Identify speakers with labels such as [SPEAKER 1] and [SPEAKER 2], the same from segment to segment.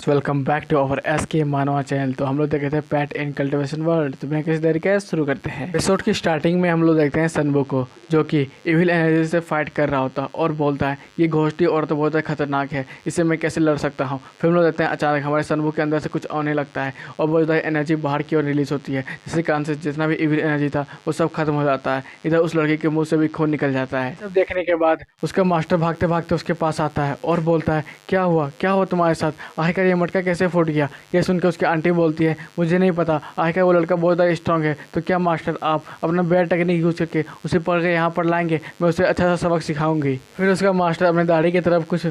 [SPEAKER 1] Welcome back to our S K Manva channel. तो हम लोग देखते हैं पेट इन कल्टीवेशन वर्ल्ड। तो मैं किसी तरीके से शुरू करते हैं। एपिसोड की स्टार्टिंग में हम लोग देखते हैं सनबो को, जो कि इविल एनर्जी से फाइट कर रहा होता है और बोलता है ये घोस्टी और तो बहुत खतरनाक है, इससे मैं कैसे लड़ सकता हूँ। फिर हम लोग देखते हैं अचानक हमारे सनबो के अंदर से कुछ आने लगता है और बहुत ज़्यादा एनर्जी बाहर की ओर रिलीज होती है, जिसके कारण से जितना भी इविल एनर्जी था वो सब खत्म हो जाता है। इधर उस लड़के के मुँह से भी खून निकल जाता है। सब देखने के बाद उसका मास्टर भागते भागते उसके पास आता है और बोलता है क्या हुआ तुम्हारे साथ, आखिरकार ये मटका कैसे फूट गया। ये सुनकर उसकी आंटी बोलती है मुझे नहीं पता, आखिर वो लड़का बहुत ज़्यादा स्ट्रांग है, तो क्या मास्टर आप अपना बेड टेक्निक यूज़ करके उसे पढ़ के यहाँ पर लाएंगे, मैं उसे अच्छा सा सबक सिखाऊंगी। फिर उसका मास्टर अपने दाढ़ी की तरफ कुछ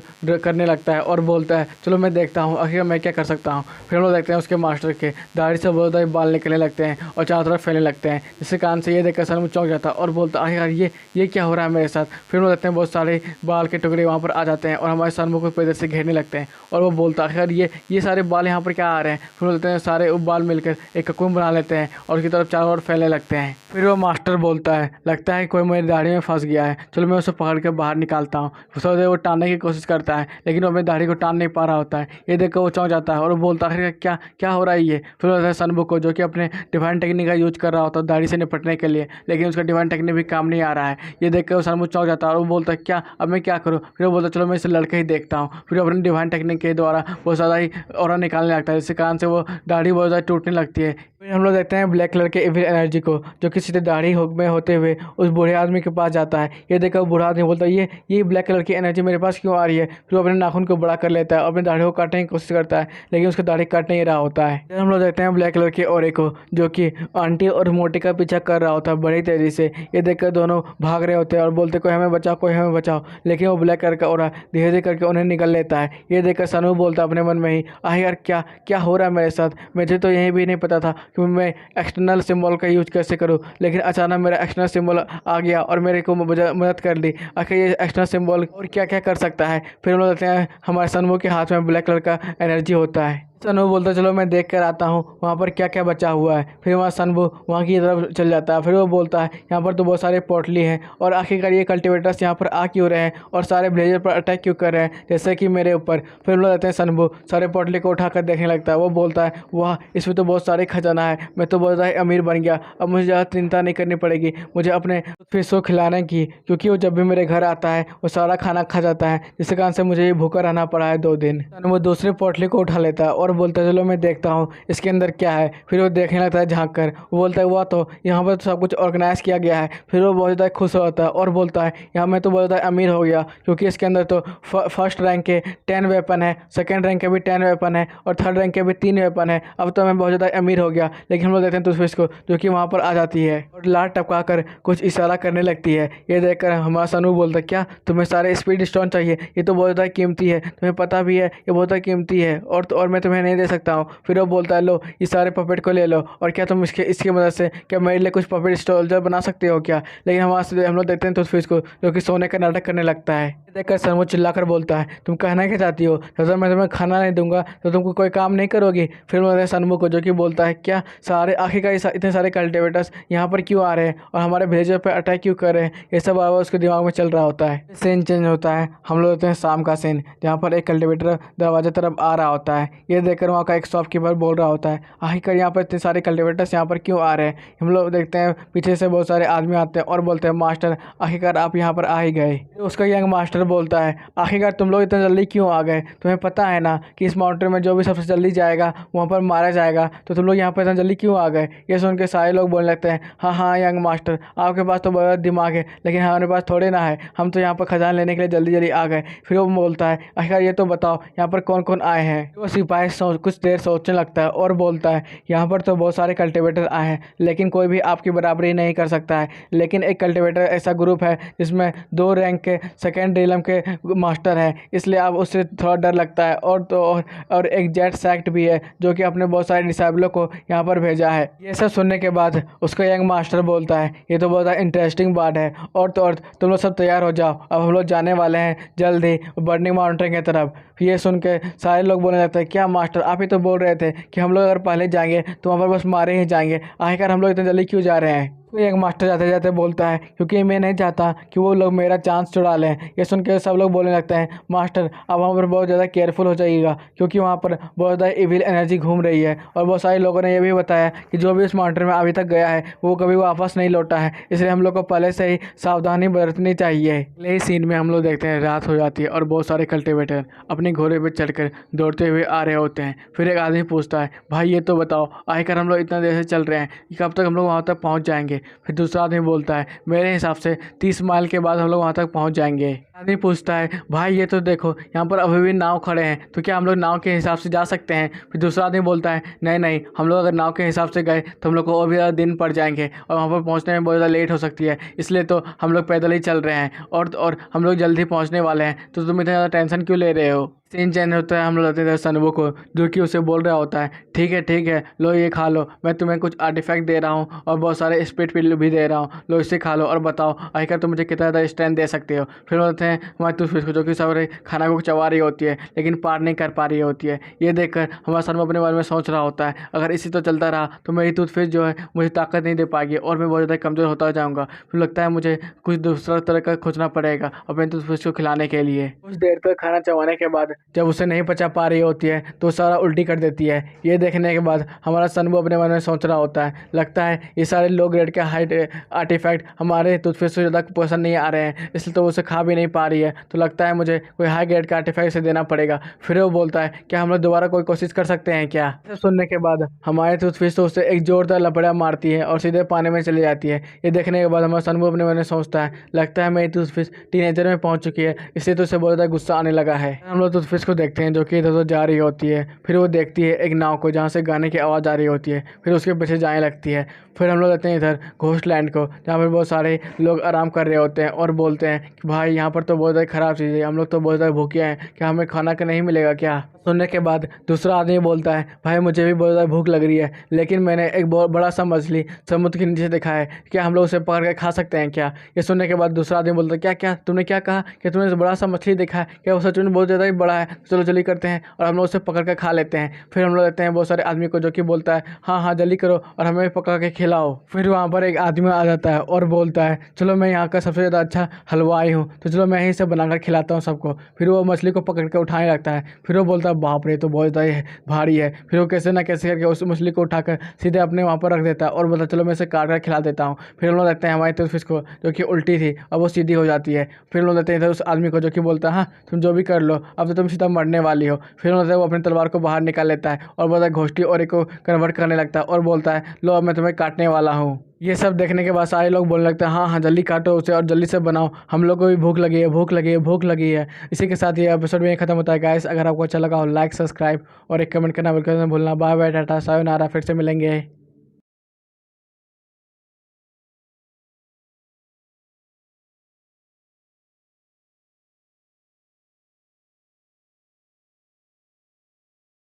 [SPEAKER 1] करने लगता है और बोलता है चलो मैं देखता हूँ आखिर मैं क्या कर सकता हूँ। फिर हम लोग देखते हैं उसके मास्टर के दाढ़ी से बहुत ज़्यादा बाल निकलने लगते हैं और चारों तरफ फैलने लगते हैं, जिसके कारण से ये देखकर सनबो चौंक जाता है और बोलता है आखिर ये क्या हो रहा है मेरे साथ। फिर हम लोग देखते हैं बहुत सारे बाल के टुकड़े वहाँ पर आ जाते हैं और हमारे सनबो को पैदल से घेरने लगते हैं और वो बोलता है आखिर ये सारे बाल यहाँ पर क्या आ रहे हैं। फिर बोलते हैं सारे बाल मिलकर एक ककून बना लेते हैं और उसकी तरफ चारों ओर फैलने लगते हैं। फिर वो मास्टर बोलता है लगता है कोई मेरी दाढ़ी में फंस गया है, चलो मैं उसे पकड़ के बाहर निकालता हूँ। वो टानने की कोशिश करता है लेकिन वो अपनी दाढ़ी को टान नहीं पा रहा होता है। ये देखकर वो चौंक जाता है और वो बोलता है क्या क्या हो रहा है ये। फिर बोलता है सनबो को, जो कि अपने डिवाइन टेक्निक का यूज कर रहा होता है दाढ़ी से निपटने के लिए, लेकिन उसका डिवाइन टेक्निक भी काम नहीं आ रहा है। ये देखकर वो सनबो चौंक जाता है और वो बोलता है क्या अब मैं क्या करूँ। फिर वो बोलता है चलो मैं इसे लड़के ही देखता हूँ। फिर अपने डिवाइन टेक्निक के द्वारा बहुत ज़्यादा ही और निकालने लगता है, जिसके कारण से वो दाढ़ी बहुत ज़्यादा टूटने लगती है। फिर हम लोग देखते हैं ब्लैक कलर के इविल एनर्जी को, जो कि सीधे दाढ़ी में होते हुए उस बूढ़े आदमी के पास जाता है। ये देखकर बूढ़ा आदमी बोलता है ये ब्लैक कलर की एनर्जी मेरे पास क्यों आ रही है। फिर वो अपने नाखून को बड़ा कर लेता है और अपनी दाढ़ी को काटने की कोशिश करता है, लेकिन उसका दाढ़ी कट नहीं रहा होता है। फिर हम लोग देखते हैं ब्लैक कलर के औरे को, जो कि आंटी और मोटी का पीछा कर रहा होता है बड़ी तेजी से। ये देखकर दोनों भाग रहे होते हैं और बोलते कोई हमें बचाओ, लेकिन वो ब्लैक कलर का औरा धीरे धीरे करके उन्हें निकल लेता है। ये देखकर सनू बोलता है अपने मन में ही यार क्या हो रहा है मेरे साथ, मुझे तो यही भी नहीं पता था कि मैं एक्सटर्नल सिंबल का यूज कैसे करूं, लेकिन अचानक मेरा एक्सटर्नल सिंबल आ गया और मेरे को मदद कर दी। आखिर ये एक्सटर्नल सिंबल और क्या क्या कर सकता है। फिर हम लोग देखते हैं हमारे सनबो के हाथ में ब्लैक कलर का एनर्जी होता है। सनबो बोलता है चलो मैं देख कर आता हूँ वहाँ पर क्या क्या बचा हुआ है। फिर वहाँ सनबो वहाँ की तरफ चल जाता है। फिर वो बोलता है यहाँ पर तो बहुत सारे पोटली हैं और आखिरकार ये कल्टीवेटर्स यहाँ पर आ क्यों रहे हैं और सारे विलेजर पर अटैक क्यों कर रहे हैं, जैसे कि मेरे ऊपर। फिर हम लोग कहते हैं सनबो सारे पोटली को उठाकर देखने लगता है। वो बोलता है वाह इसमें तो बहुत सारे खजाना है, मैं तो बहुत ज़्यादा अमीर बन गया, अब मुझे ज़्यादा चिंता नहीं करनी पड़ेगी मुझे अपने फिश को खिलाने की, क्योंकि वो जब भी मेरे घर आता है वो सारा खाना खा जाता है, जिसके कारण से मुझे ये भूखा रहना पड़ा है 2 दिन। सनबो दूसरे पोटली को उठा लेता है और बोलता है चलो मैं देखता हूँ इसके अंदर क्या है। फिर वो देखने लगता है झांक कर। वो बोलता है वाह तो यहाँ पर तो सब कुछ ऑर्गेनाइज किया गया है। फिर वो बहुत ज़्यादा खुश होता है और बोलता है यहाँ मैं तो बहुत ज़्यादा अमीर हो गया, क्योंकि इसके अंदर तो फर्स्ट रैंक के 10 वेपन है, सेकेंड रैंक के भी 10 वेपन है और थर्ड रैंक के भी 3 वेपन है। अब तो मैं बहुत ज़्यादा अमीर हो गया। लेकिन हम लोग देखते हैं तुझफिश को, जो कि वहाँ पर आ जाती है और लाट टपका कर कुछ इशारा करने लगती है। ये देखकर हमारा सनू बोलता है क्या तुम्हें सारे स्पीड स्टोन चाहिए, ये तो बहुत ज़्यादा कीमती है, तुम्हें पता भी है ये बहुत ज़्यादा कीमती है और मैं तुम्हें नहीं दे सकता हूँ। फिर वो बोलता है लो ये सारे पपेट को ले लो, और क्या तुम इसकी मदद से क्या मेरे लिए कुछ पपेट सोल्जर बना सकते हो क्या। लेकिन हम लोग देखते हैं तुझफिश को, जो कि सोने का नाटक करने लगता है। देखकर सनबो चिल्लाकर बोलता है तुम कहना क्या चाहती हो, जब मैं तुम्हें खाना नहीं दूंगा तो तुमको कोई काम नहीं करोगी। फिर मैं सनबो को, जो कि बोलता है क्या सारे आखिरकार इतने सारे कल्टीवेटर्स यहाँ पर क्यों आ रहे हैं और हमारे विलेजर पर अटैक क्यों कर रहे हैं, ये सब आवाज़ उसके दिमाग में चल रहा होता है। सीन चेंज होता है, हम लोग देखते हैं शाम का सीन, जहाँ पर एक कल्टीवेटर दरवाजे तरफ आ रहा होता है। ये देखकर वहाँ का एक शॉपकीपर बोल रहा होता है आखिरकार यहाँ पर इतने सारे कल्टीवेटर्स यहाँ पर क्यों आ रहे हैं। हम लोग देखते हैं पीछे से बहुत सारे आदमी आते हैं और बोलते हैं मास्टर आखिरकार आप यहाँ पर आ ही गए। उसका यंग मास्टर बोलता है आखिरकार तुम लोग इतना जल्दी क्यों आ गए, तुम्हें पता है ना कि इस माउंटेन में जो भी सबसे जल्दी जाएगा वहाँ पर मारा जाएगा, तो तुम लोग यहाँ पर इतना जल्दी क्यों आ गए। ये सुन के सारे लोग बोलने लगते हैं हाँ यंग मास्टर आपके पास तो बहुत दिमाग है, लेकिन हमारे पास थोड़े ना है, हम तो यहाँ पर खजाना लेने के लिए जल्दी जल्दी आ गए। फिर वो बोलता है आखिरकार ये तो बताओ यहाँ पर कौन कौन आए हैं। वो सिपाही कुछ देर सोचने लगता है और बोलता है यहाँ पर तो बहुत सारे कल्टीवेटर आए हैं, लेकिन कोई भी आपकी बराबरी नहीं कर सकता है, लेकिन एक कल्टीवेटर ऐसा ग्रुप है जिसमें 2 रैंक के सेकेंड रिलम के मास्टर है, इसलिए आप उससे थोड़ा डर लगता है। और एक जेट सैक्ट भी है, जो कि अपने बहुत सारे डिसेबलों को यहाँ पर भेजा है। ये सब सुनने के बाद उसका यंग मास्टर बोलता है ये तो बहुत इंटरेस्टिंग बात है, और तुम लोग सब तैयार हो जाओ, अब हम लोग जाने वाले हैं जल्द ही बर्निंग माउंटेन की तरफ। ये सुन के सारे लोग बोलने लगते हैं क्या मास्टर आप ही तो बोल रहे थे कि हम लोग अगर पहले जाएंगे तो वहाँ पर बस मारे ही जाएंगे, आखिरकार हम लोग इतने जल्दी क्यों जा रहे हैं। तो एक मास्टर जाते जाते बोलता है, क्योंकि मैं नहीं चाहता कि वो लोग मेरा चांस चुरा लें। ये सुन के सब लोग बोलने लगते हैं, मास्टर अब वहाँ पर बहुत ज़्यादा केयरफुल हो जाइएगा, क्योंकि वहाँ पर बहुत ज़्यादा इविल एनर्जी घूम रही है। और बहुत सारे लोगों ने ये भी बताया कि जो भी इस माउंटेन में अभी तक गया है वो कभी वापस नहीं लौटा है, इसलिए हम लोग को पहले से ही सावधानी बरतनी चाहिए। अगले सीन में हम लोग देखते हैं रात हो जाती है और बहुत सारे कल्टिवेटर अपने घोड़े पर चढ़कर दौड़ते हुए आ रहे होते हैं। फिर एक आदमी पूछता है, भाई ये तो बताओ आखिर हम लोग इतना देर से चल रहे हैं कि कब तक हम लोग वहाँ तक पहुँच जाएंगे। फिर दूसरा आदमी बोलता है, मेरे हिसाब से 30 माइल के बाद हम लोग वहाँ तक पहुँच जाएंगे। आदमी पूछता है, भाई ये तो देखो यहाँ पर अभी भी नाव खड़े हैं, तो क्या हम लोग नाव के हिसाब से जा सकते हैं। फिर दूसरा आदमी बोलता है, नहीं नहीं, हम लोग अगर नाव के हिसाब से गए तो हम लोग को और भी ज़्यादा दिन पड़ जाएंगे और वहाँ पर पहुँचने में बहुत ज़्यादा लेट हो सकती है, इसलिए तो हम लोग पैदल ही चल रहे हैं और हम लोग जल्दी पहुँचने वाले हैं, तो तुम इतना ज़्यादा टेंशन क्यों ले रहे हो। सीन चेंज होता है, हम लोग लगते हैं सनवो को, जो कि उसे बोल रहा होता है, ठीक है लो ये खा लो, मैं तुम्हें कुछ आर्टिफैक्ट दे रहा हूँ और बहुत सारे स्पीड पिल भी दे रहा हूँ, लो इसे खा लो और बताओ आखिर तुम मुझे कितना ज़्यादा स्ट्रेंथ दे सकते हो। फिर बोलते हैं हमारे टूथपिक को, जो कि सारे खाना को चबा रही होती है लेकिन पार नहीं कर पा रही होती है। ये देखकर हमारा सनवो अपने बारे में सोच रहा होता है, अगर इसी तो चलता रहा तो मेरी टूथपिक जो है मुझे ताकत नहीं दे पाएगी और मैं बहुत ज़्यादा कमज़ोर होता जाऊँगा। फिर लगता है मुझे कुछ दूसरा तरह का खोजना पड़ेगा अपने टूथपिक को खिलाने के लिए। कुछ देर तक खाना चबाने के बाद जब उसे नहीं पचा पा रही होती है तो सारा उल्टी कर देती है। ये देखने के बाद हमारा सनवो अपने मन में सोच रहा होता है, लगता है ये सारे लो ग्रेड के हाइट आर्टिफैक्ट हमारे टूथपिक से ज़्यादा पसंद नहीं आ रहे हैं, इसलिए तो उसे खा भी नहीं पा रही है, तो लगता है मुझे कोई हाई ग्रेड का आर्टिफैक्ट इसे देना पड़ेगा। फिर वो बोलता है, क्या हम लोग दोबारा कोई कोशिश कर सकते हैं क्या। सुनने के बाद हमारे टूथपिक तो उसे एक जोरदार लपड़ा मारती है और सीधे पानी में चली जाती है। ये देखने के बाद हमारा सनवो अपने मन में सोचता है, लगता है मेरी टूथपिक टीनेजर में पहुंच चुकी है, इसलिए तो उसे बहुत ज़्यादा गुस्सा आने लगा है। हम लोग टूथपिक को देखते हैं जो कि इधर उधर जा रही होती है। फिर वो देखती है एक नाव को जहाँ से गाने की आवाज़ आ रही होती है, फिर उसके पीछे जाने लगती है। फिर हम लोग देखते हैं इधर घोस्ट लैंड को, जहाँ पर बहुत सारे लोग आराम कर रहे होते हैं और बोलते हैं कि भाई यहाँ पर तो बहुत ज़्यादा ख़राब चीज़ है, हम लोग तो बहुत ज़्यादा भूखे हैं, क्या हमें खाना का नहीं मिलेगा क्या। सुनने के बाद दूसरा आदमी बोलता है, भाई मुझे भी बहुत ज़्यादा भूख लग रही है, लेकिन मैंने एक बहुत बड़ा सा मछली समुद्र के नीचे देखा है, क्या हम लोग उसे पकड़ के खा सकते हैं क्या। ये सुनने के बाद दूसरा आदमी बोलता है, क्या क्या तुमने क्या कहा कि तुमने बड़ा सा मछली देखा है, क्या वो सच में बहुत ज़्यादा ही बड़ा है, चलो जल्दी करते हैं और हम लोग उसे पकड़ कर खा लेते हैं। फिर हम लोग देखते हैं बहुत सारे आदमी को जो कि बोलता है, हाँ हाँ जल्दी करो और हमें पकड़ के खिलाओ। फिर वहाँ पर एक आदमी आ जाता है और बोलता है, चलो मैं यहाँ का सबसे ज़्यादा अच्छा हलवाई हूँ, तो चलो मैं ही से बनाकर खिलाता हूँ सबको। फिर वो मछली को पकड़ के उठाने लगता है। फिर वो बोलता है, बाप रे तो बहुत ज़्यादा भारी है। फिर वो कैसे ना कैसे करके उस मछली को उठाकर सीधे अपने वहाँ पर रख देता है और बोलता है, चलो मैं इसे काट कर खिला देता हूँ। फिर हम लोग देखते हैं हमारी टूथपिक को जो कि उल्टी थी अब वो सीधी हो जाती है। फिर हम लोग देखते हैं इधर उस आदमी को जो कि बोलता है, हाँ तुम जो भी कर लो अब तो तुम सीधा मरने वाली हो। फिर हम लोग वो अपनी तलवार को बाहर निकाल लेता है और बोलता है घोष्टी और एक को कन्वर्ट करने लगता है और बोलता है, लो अब मैं तुम्हें काटने वाला हूँ। ये सब देखने के बाद सारे लोग बोलने लगते हैं, हाँ हाँ जल्दी काटो उसे और जल्दी से बनाओ, हम लोग को भी भूख लगी है भूख लगी है भूख लगी है। इसी के साथ ये एपिसोड में खत्म होता है गाइस। अगर आपको अच्छा लगा हो लाइक सब्सक्राइब और एक कमेंट करना बिल्कुल नहीं भूलना। बाय बाय टाटा सायोनारा, फिर से मिलेंगे।